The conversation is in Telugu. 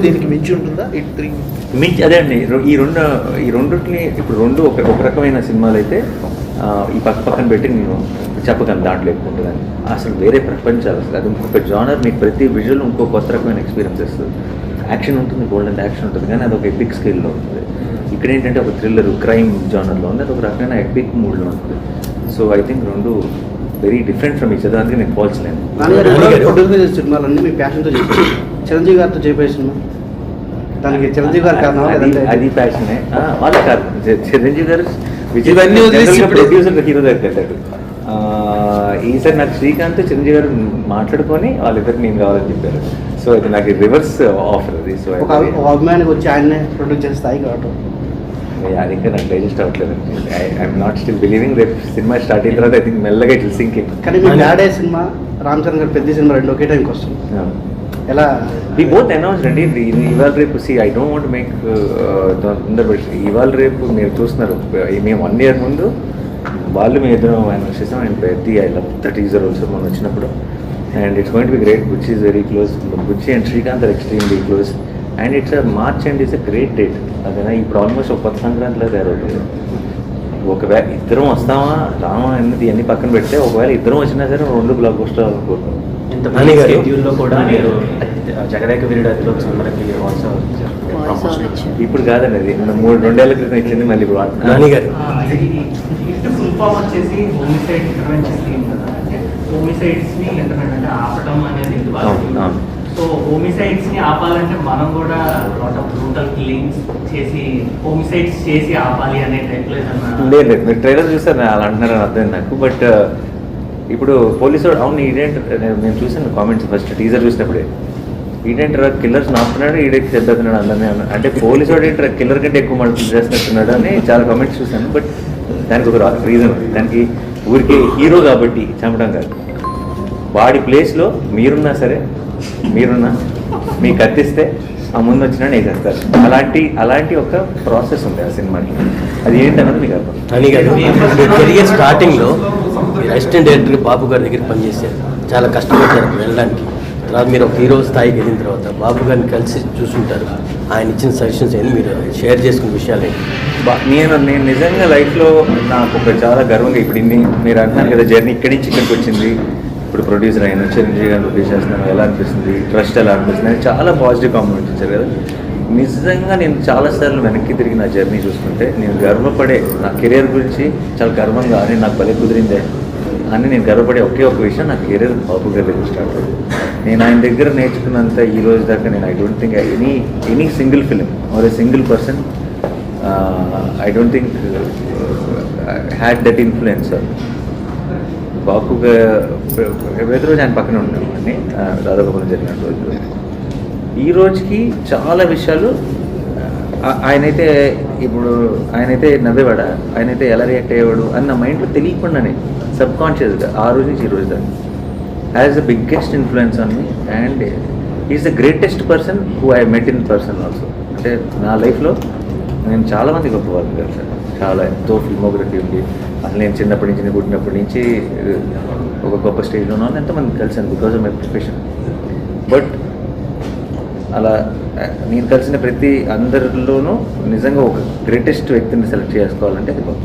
దీనికి మించి ఉంటుందా? మించి అదే అండి. ఈ రెండుని ఇప్పుడు రెండు ఒక రకమైన సినిమాలు అయితే ఈ పక్కన పెట్టి నేను చెప్పగలను దాంట్లో ఎక్కువ ఉంటుందని. అసలు వేరే ప్రపంచాలు, అసలు అది ఇంకొక జానర్. మీకు ప్రతి విజువల్ ఇంకో కొత్త రకమైన ఎక్స్పీరియన్స్ ఇస్తుంది. యాక్షన్ ఉంటుంది, గోల్డెన్ యాక్షన్ ఉంటుంది, కానీ అది ఒక ఎపిక్ స్కేల్లో ఉంటుంది. ఇక్కడ ఏంటంటే ఒక థ్రిల్లర్ క్రైమ్ జానర్లో ఉంది, అది ఒక రకమైన ఎపిక్ మూడ్లో ఉంటుంది. సో ఐ థింక్ రెండు very different from each other. అందుకే నేను పోల్చలేను. సినిమాలన్నీ మీ ప్యాషన్తో చేసి చిరంజీవి గారితో చెప్పే సినిమా దానికి చిరంజీవి గారు కారణం అది ప్యాషనే వాళ్ళ కాదు. చిరంజీవి గారు ప్రొడ్యూసర్ హీరో దగ్గర కట్టాడు. ఈసారి నాకు శ్రీకాంత్ చిరంజీవి గారు మాట్లాడుకొని వాళ్ళిద్దరికి నేను కావాలని చెప్పారు. సో అది నాకు రివర్స్ ఆఫర్ అది. సో అభిమానికి వచ్చి ఆయన్నే ప్రొడ్యూస్ చేసే స్థాయి కావటం అది ఇంకా నాకు డైజెస్ట్ అవ్వట్లేదు. ఐఎమ్ నాట్ స్టిల్ బిలీవింగ్ రేపు సినిమా స్టార్ట్ అయిన తర్వాత ఐ థింక్ మెల్లగా ఇట్ విల్ సింక్ ఇన్. కానీ మీ డాడే సినిమా, రామ్ చరణ్ గారు పెద్ద సినిమా రెండు ఒకే టైంకి వస్తుంది. ఎలా వి బోత్ అనౌన్స్డ్ అండి. ఇవాళ రేపు ఐ డోంట్ వాంట్ మేక్ ఇవాళ రేపు మీరు చూస్తున్నారు. మేము 1 year ముందు వాళ్ళు మీ ఇద్దరం అనౌన్స్ చేసాం. అండ్ పెద్ద I love the teaser also మనం వచ్చినప్పుడు. And it's going to be great. Buchi is very close. Buchi and Srikanth are extremely close. And it's March and it's a great date. అదేనా ఇప్పుడు ఆల్మోస్ట్ ఒక కొత్త సంక్రాంతిలో తయారవుతుంది. ఒకవేళ ఇద్దరం వస్తామా రామా అన్నది అన్ని పక్కన పెడితే ఒకవేళ ఇద్దరం వచ్చినా సరే 2 బ్లాక్ బస్టర్ అనుకుంటున్నాం. షెడ్యూల్లో కూడా మీరు జగదేక వీరుడు అతిలోక సుందరికి ఇప్పుడు కాదండి, అది 2 ఏళ్ల క్రితం ఇచ్చింది. మళ్ళీ ఇప్పుడు ఫుల్ ఫామ్ వచ్చేసి హోమిసైడ్ ఇంటర్వెన్షన్ స్కీమ్ కదా. అంటే హోమిసైడ్స్ ని అంటే ఆపడం అనేది. సో హోమిసైడ్స్ ని ఆపాలంటే మనం కూడా లాట్ ఆఫ్ బ్రూటల్ కిల్లింగ్స్ చేసి హోమిసైడ్స్ చేసి ఆపాలి అనే టైప్లో లేదు. మీరు ట్రైలర్ చూసారు అలా అంటున్నారు అర్థం నాకు. బట్ ఇప్పుడు పోలీసు అవును ఈడేంట్ నేను చూసాను కామెంట్స్ ఫస్ట్ టీజర్ చూసినప్పుడే. ఈడేంటారా కిల్లర్స్ నాపుతున్నాడు, ఈడేకి చెద్దతున్నాడు అందరినీ అంటే పోలీసు వాడు ఏంటారా కిల్లర్ కంటే ఎక్కువ మనుషులు చేస్తున్నట్టున్నాడు అని చాలా కామెంట్స్ చూశాను. బట్ దానికి ఒక రీజన్ ఉంది. దానికి ఊరికి హీరో కాబట్టి చంపడం కాదు. వాడి ప్లేస్లో మీరున్నా సరే మీకు కత్తిస్తే ఆ ముందు వచ్చినా నేను చేస్తారు. అలాంటి ఒక ప్రాసెస్ ఉంది ఆ సినిమాకి. అది ఏంటన్నది మీకు అర్థం. కెరియర్ స్టార్టింగ్లో అసిస్టెంట్ డైరెక్టర్ బాబు గారి దగ్గర పనిచేశారు. చాలా కష్టపడ్డారు వెళ్ళడానికి. తర్వాత మీరు ఒక హీరో స్థాయికి వెళ్ళిన తర్వాత బాబు గారిని కలిసి చూసుంటారు. ఆయన ఇచ్చిన సజెషన్స్ ఏంటి, మీరు షేర్ చేసుకున్న విషయాలు ఏంటి? నేను నిజంగా లైఫ్లో నాకు ఒక చాలా గర్వంగా ఇప్పుడు ఇన్ని మీరు అంటున్నాను కదా జర్నీ ఇక్కడి నుంచి ఇక్కడికి వచ్చింది. ఇప్పుడు ప్రొడ్యూసర్ అయినా చిరంజీవి గారిని ప్రొడ్యూస్ చేస్తున్నాను, ఎలా అనిపిస్తుంది, ట్రస్ట్ ఎలా అనిపిస్తుంది అని చాలా పాజిటివ్ కామెంట్స్ ఇచ్చారు కదా. నిజంగా నేను చాలాసార్లు వెనక్కి తిరిగి నా జర్నీ చూసుకుంటే నేను గర్వపడే నా కెరీర్ గురించి చాలా గర్వంగా అని నాకు భలే కుదిరిందే అని నేను గర్వపడే ఒకే ఒక విషయం నా కెరీర్ బాబు గారి దగ్గర స్టార్ట్ అయ్యింది. నేను ఆయన దగ్గర నేర్చుకున్నంత ఈ రోజు దాకా నేను I don't think any single film or a single person I don't think had that influence. బాబు ప్రతి రోజు ఆయన పక్కన ఉన్నాం అండి దాదాపు జరిగిన రోజు. ఈ రోజుకి చాలా విషయాలు ఆయనైతే నవ్వేవాడా, ఆయనైతే ఎలా రియాక్ట్ అయ్యేవాడు అన్న మైండ్లో తెలియకుండానే సబ్కాన్షియస్గా ఆ రోజు నుంచి ఈ రోజు దాన్ని has the biggest influence on me. And is the greatest person who I met in person also. అంటే నా లైఫ్లో నేను చాలామంది గొప్ప వాళ్ళు కలిసాను. చాలా ఎంతో ఫిల్మోగ్రఫీ ఉంది. అసలు నేను చిన్నప్పటి నుంచి పుట్టినప్పటి నుంచి ఒక గొప్ప స్టేజ్లో ఉన్నాను. ఎంతమంది కలిసాను because of my profession. But అలా నేను కలిసిన ప్రతి అందరిలోనూ నిజంగా ఒక గ్రేటెస్ట్ వ్యక్తిని సెలెక్ట్ చేసుకోవాలంటే అది గొప్ప.